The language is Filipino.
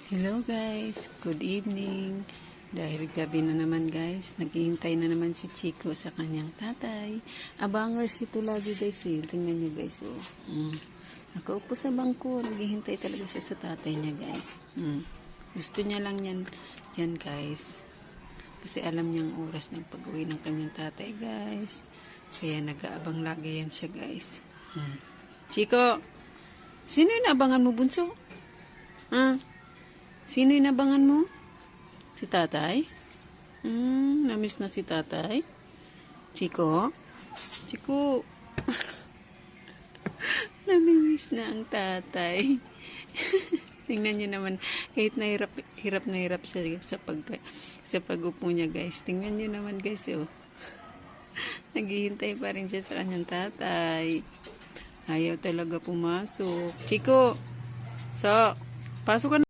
Hello guys, good evening. Dahil gabi na naman guys, naghihintay na naman si Chico sa kanyang tatay. Abangers ito lagi guys eh. Tingnan nyo guys oh. Nakaupo sa bangko, naghihintay talaga siya sa tatay niya guys. Gusto niya lang yan dyan guys. Kasi alam niyang oras ng pag-uwi ng kanyang tatay guys. Kaya nag-aabang lagi yan siya guys. Chico, sino yung naabangan mo bunso? Sino yung nabangan mo? Si tatay? Namiss na si tatay? Chico? Chico? Namimiss na ang tatay. Tingnan niyo naman, kahit na hirap siya sa pag-upo niya guys. Tingnan niyo naman guys, oh. Naghihintay pa rin siya sa kanyang tatay. Ayaw talaga pumasok. Chico! So, pasok ka na.